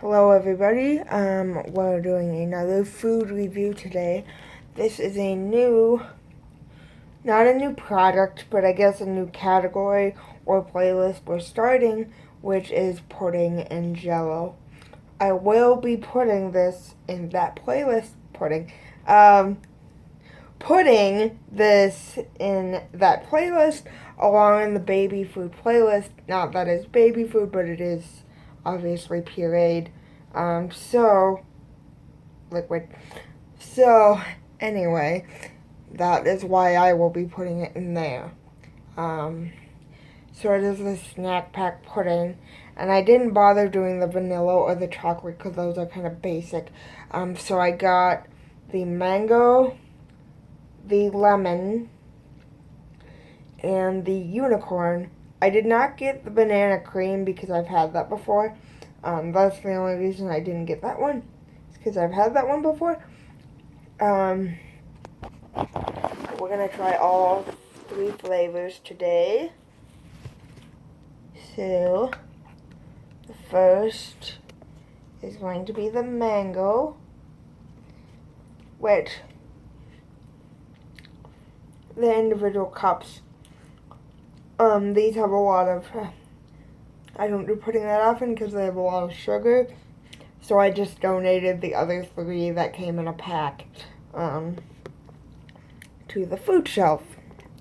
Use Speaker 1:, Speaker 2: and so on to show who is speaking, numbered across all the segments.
Speaker 1: Hello everybody, we're doing another food review today. This is not a new product, but I guess a new category or playlist we're starting, which is pudding and jello. I will be putting this in that playlist, putting this in that playlist along in the baby food playlist. Not that it's baby food, but it is obviously pureed. Liquid. So, anyway, that is why I will be putting it in there. So it is the snack pack pudding. And I didn't bother doing the vanilla or the chocolate because those are kind of basic. So I got the mango, the lemon, and the unicorn. I did not get the banana cream because I've had that before. That's the only reason I didn't get that one. It's because I've had that one before. We're going to try all three flavors today. So, the first is going to be the mango, which the individual cups, these have a lot of, I don't do pudding that often because they have a lot of sugar, so I just donated the other three that came in a pack, to the food shelf,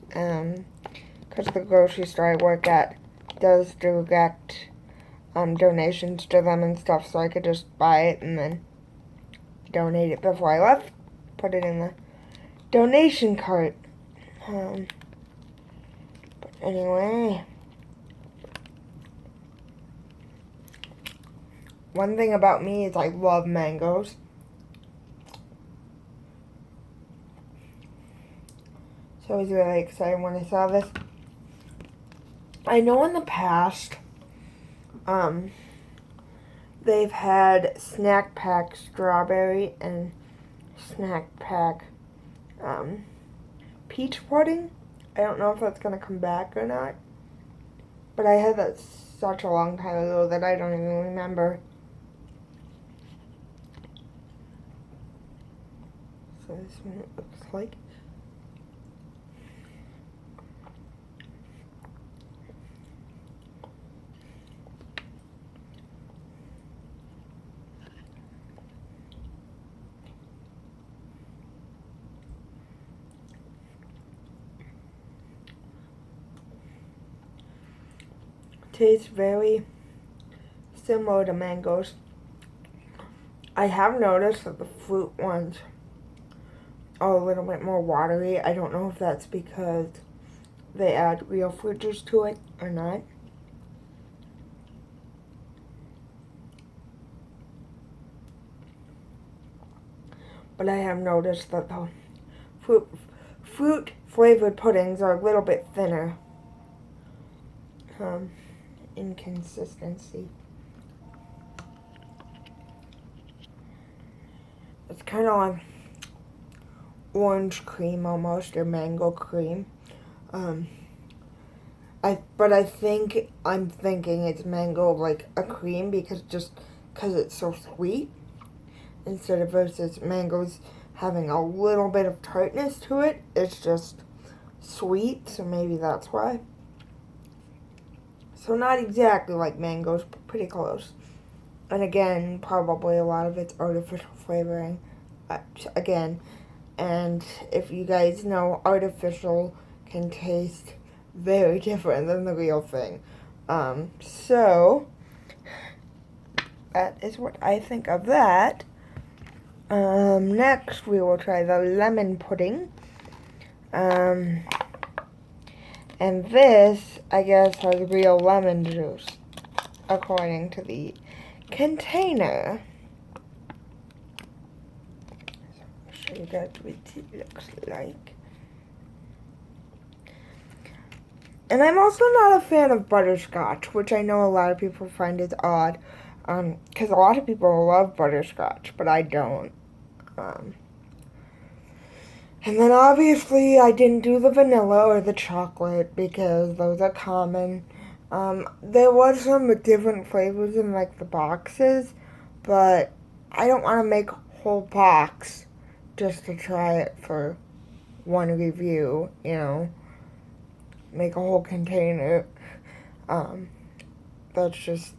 Speaker 1: because the grocery store I work at does direct, donations to them and stuff, so I could just buy it and then donate it before I left, put it in the donation cart. But anyway, one thing about me is I love mangoes. So I was really excited when I saw this. I know in the past, they've had snack pack strawberry and snack pack, peach pudding. I don't know if that's going to come back or not. But I had that such a long time ago that I don't even remember. So this is what it looks like. Tastes very similar to mangoes. I have noticed that the fruit ones are a little bit more watery. I don't know if that's because they add real fruit juice to it or not. But I have noticed that the fruit flavored puddings are a little bit thinner in consistency. It's kind of like orange cream almost, or mango cream. I'm thinking it's mango like a cream because it's so sweet, instead of versus mangoes having a little bit of tartness to it. It's just sweet, so maybe that's why. So not exactly like mangoes, but pretty close. And again, probably a lot of it's artificial flavoring. Again, and if you guys know, artificial can taste very different than the real thing. So that is what I think of that. Next we will try the lemon pudding. And this, I guess, has real lemon juice, according to the container. I'll show you guys what it looks like. And I'm also not a fan of butterscotch, which I know a lot of people find is odd, because a lot of people love butterscotch, but I don't. And then obviously I didn't do the vanilla or the chocolate because those are common. There was some different flavors in like the boxes, but I don't want to make a whole box just to try it for one review, you know, make a whole container. That's just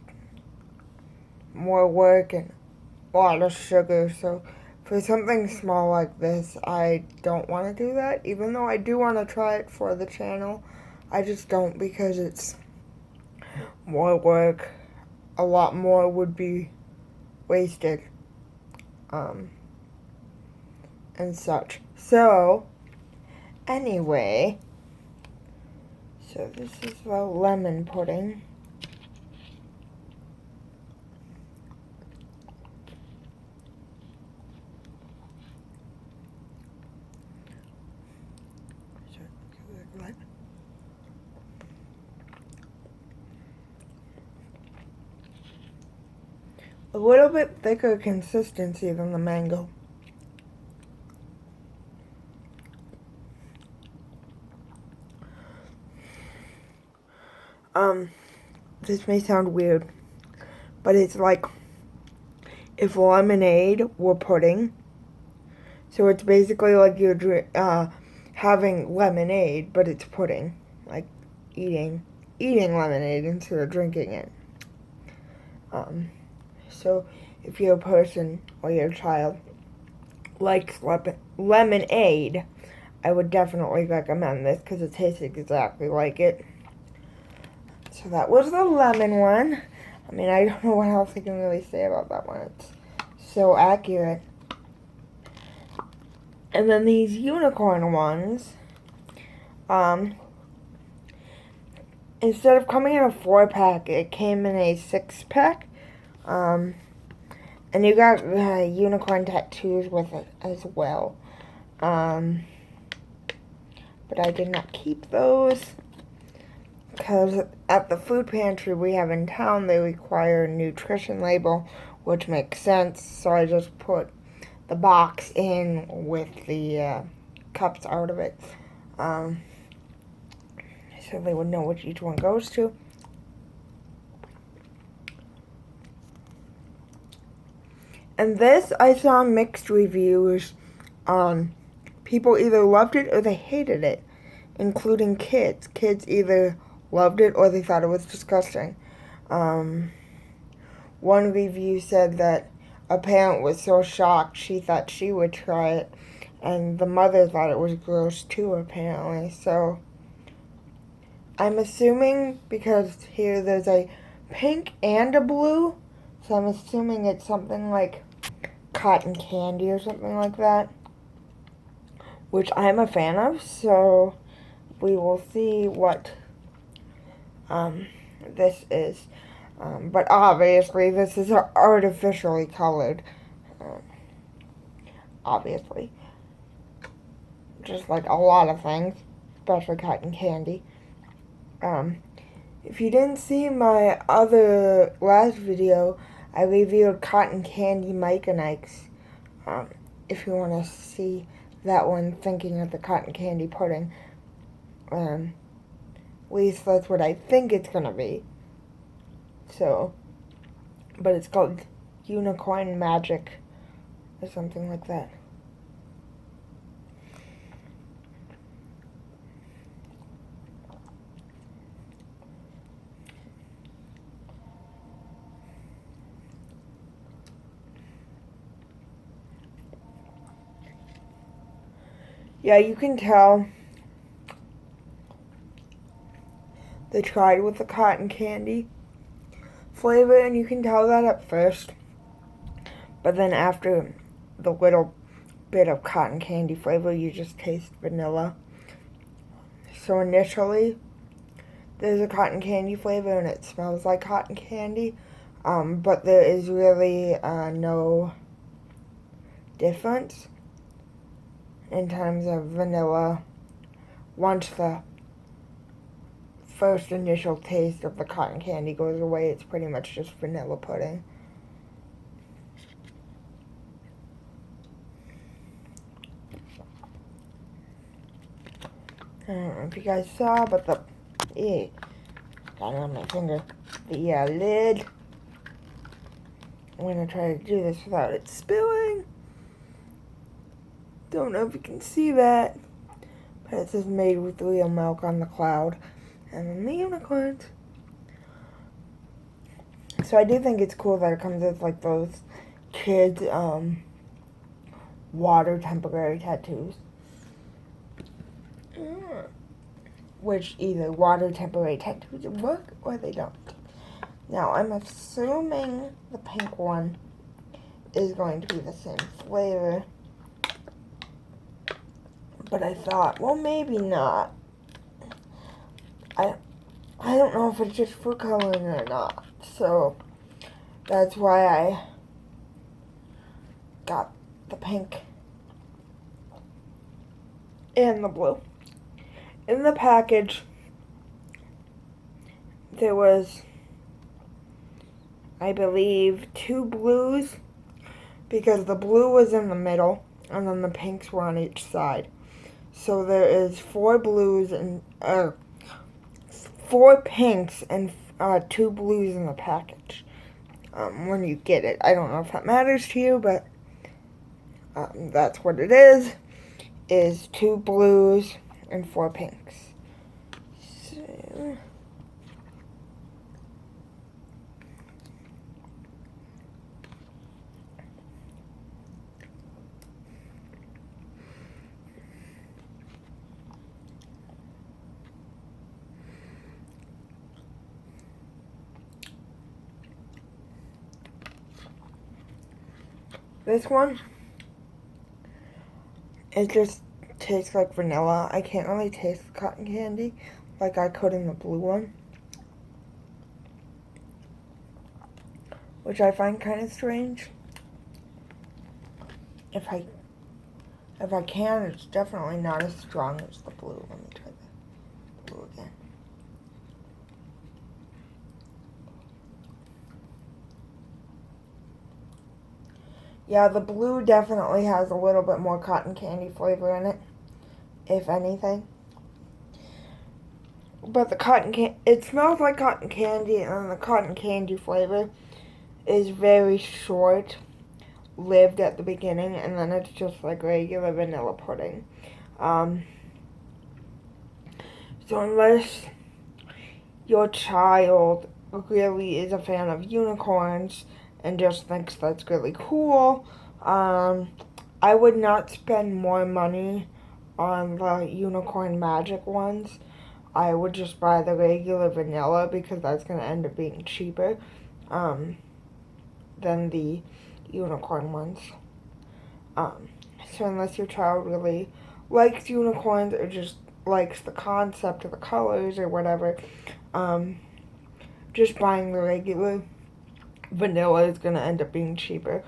Speaker 1: more work and a lot of sugar, so for something small like this, I don't want to do that, even though I do want to try it for the channel. I just don't, because it's more work. A lot more would be wasted, and such. So, anyway, so this is the lemon pudding. A little bit thicker consistency than the mango. This may sound weird, but it's like if lemonade were pudding. So it's basically like you're having lemonade, but it's pudding. Like eating lemonade instead of drinking it. So if you're a person or your child likes lemonade, I would definitely recommend this because it tastes exactly like it. So that was the lemon one. I mean, I don't know what else I can really say about that one. It's so accurate. And then these unicorn ones, instead of coming in a 4-pack, it came in a 6-pack. And you got unicorn tattoos with it as well. But I did not keep those, because at the food pantry we have in town, they require a nutrition label, which makes sense. So I just put the box in with the cups out of it, so they would know which each one goes to. And this, I saw mixed reviews. People either loved it or they hated it, including kids. Kids either loved it or they thought it was disgusting. One review said that a parent was so shocked she thought she would try it, and the mother thought it was gross too, apparently. So I'm assuming, because here there's a pink and a blue, so I'm assuming it's something like cotton candy or something like that, which I'm a fan of, so we will see what this is. But obviously this is artificially colored, obviously, just like a lot of things, especially cotton candy. If you didn't see my other last video, I reviewed cotton candy Mike and Ike's. If you want to see that one, thinking of the cotton candy pudding. At least that's what I think it's gonna be. So, but it's called Unicorn Magic or something like that. Yeah, you can tell they tried with the cotton candy flavor, and you can tell that at first. But then after the little bit of cotton candy flavor, you just taste vanilla. So initially, there's a cotton candy flavor and it smells like cotton candy. But there is really no difference in terms of vanilla once the first initial taste of the cotton candy goes away. It's pretty much just vanilla pudding. I don't know if you guys saw, but got it on my finger. The lid I'm going to try to do this without it spilling. Don't know if you can see that, but it says made with real milk on the cloud. And then the unicorns. So I do think it's cool that it comes with like those kids water temporary tattoos. Which either water temporary tattoos work or they don't. Now I'm assuming the pink one is going to be the same flavor. But I thought, well, maybe not. I don't know if it's just food coloring or not. So that's why I got the pink and the blue. In the package, there was, I believe, 2 blues, because the blue was in the middle, and then the pinks were on each side. So there is 4 blues and 4 pinks and 2 blues in the package. When you get it, I don't know if that matters to you, but that's what it is 2 blues and 4 pinks. So, this one, it just tastes like vanilla. I can't really taste the cotton candy like I could in the blue one, which I find kind of strange. If I can, it's definitely not as strong as the blue. Let me try the blue again. Yeah, the blue definitely has a little bit more cotton candy flavor in it, if anything. But the it smells like cotton candy, and the cotton candy flavor is very short-lived at the beginning, and then it's just like regular vanilla pudding. So unless your child really is a fan of unicorns and just thinks that's really cool, I would not spend more money on the unicorn magic ones. I would just buy the regular vanilla because that's going to end up being cheaper than the unicorn ones. So unless your child really likes unicorns or just likes the concept of the colors or whatever, just buying the regular vanilla is going to end up being cheaper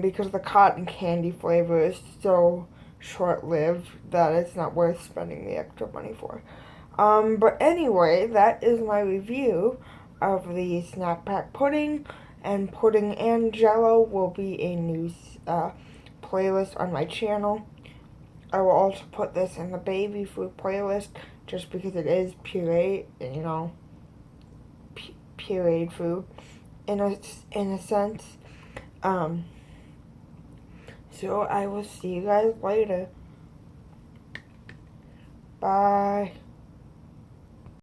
Speaker 1: because the cotton candy flavor is so short-lived that it's not worth spending the extra money for. But anyway, that is my review of the Snack Pack Pudding, and Pudding and Jello will be a new playlist on my channel. I will also put this in the baby food playlist just because it is puree, pureed food in a sense. So I will see you guys later. Bye.